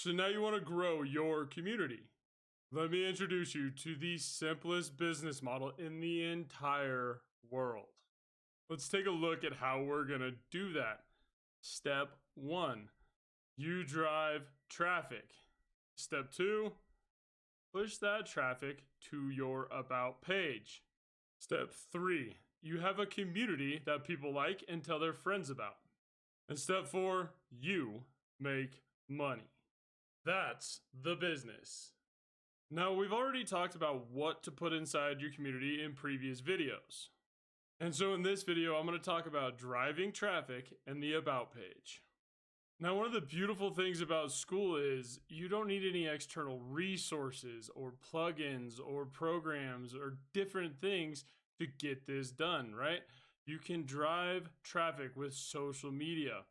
So now you want to grow your community. Let me introduce you to the simplest business model in the entire world. Let's take a look at how we're going to do that. Step 1, you drive traffic. Step 2, push that traffic to your About page. Step 3, you have a community that people like and tell their friends about. And step 4, you make money. That's the business. Now, we've already talked about what to put inside your community in previous videos. And so in this video, I'm going to talk about driving traffic and the About page. Now, one of the beautiful things about Skool is you don't need any external resources or plugins or programs or different things to get this done, right? You can drive traffic with social media.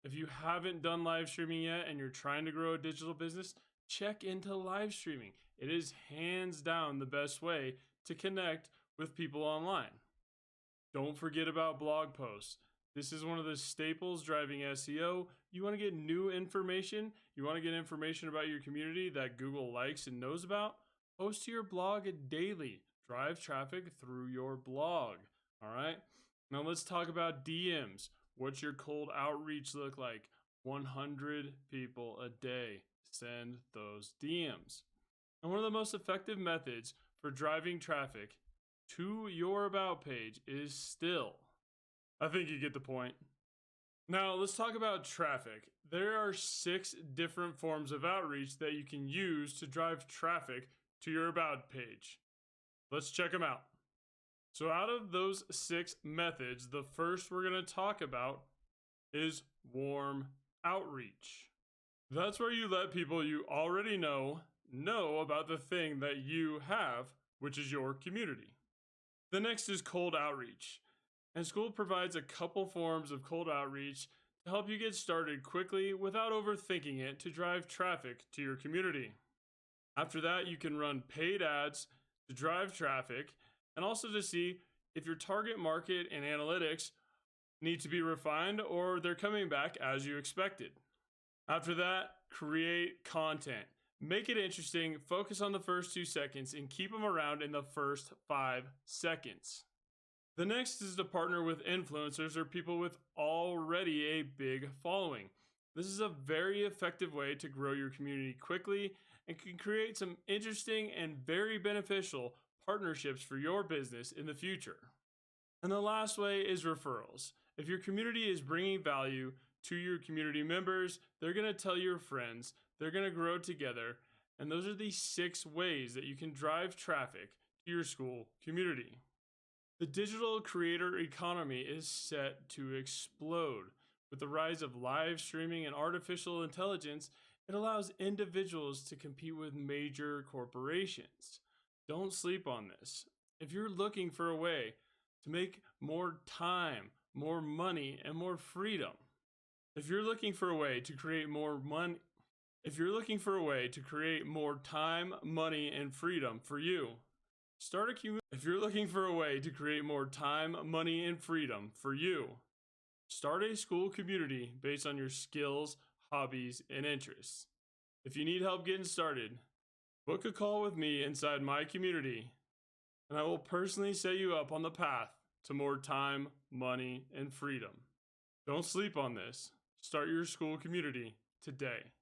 If you haven't done live streaming yet and you're trying to grow a digital business, check into live streaming. It is hands down the best way to connect with people online. Don't forget about blog posts. This is one of the staples driving SEO. You want to get new information, you want to get information about your community that Google likes and knows about, post to your blog daily. Drive traffic through your blog. All right. Now let's talk about DMs. What's your cold outreach look like? 100 people a day. Send those DMs. And one of the most effective methods for driving traffic to your About page is still, I think you get the point. Now let's talk about traffic. There are 6 different forms of outreach that you can use to drive traffic to your About page. Let's check them out. So out of those 6 methods, the first we're going to talk about is warm outreach. That's where you let people you already know about the thing that you have, which is your community. The next is cold outreach. And Skool provides a couple forms of cold outreach to help you get started quickly without overthinking it to drive traffic to your community. After that, you can run paid ads to drive traffic and also to see if your target market and analytics need to be refined or they're coming back as you expected. After that, create content. Make it interesting, focus on the first 2 seconds, and keep them around in the first 5 seconds. The next is to partner with influencers or people with already a big following. This is a very effective way to grow your community quickly and can create some interesting and very beneficial partnerships for your business in the future. And the last way is referrals. If your community is bringing value to your community members, they're going to tell your friends, they're going to grow together, and those are the 6 ways that you can drive traffic to your Skool community. The digital creator economy is set to explode. With the rise of live streaming and artificial intelligence, it allows individuals to compete with major corporations. Don't sleep on this. If you're looking for a way to make more time, more money, and more freedom, if you're looking for a way to create more money, if you're looking for a way to create more time, money, and freedom for you, if you're looking for a way to create more time, money, and freedom for you, start a Skool community based on your skills, hobbies, and interests. If you need help getting started, book a call with me inside my community, and I will personally set you up on the path to more time, money, and freedom. Don't sleep on this. Start your Skool community today.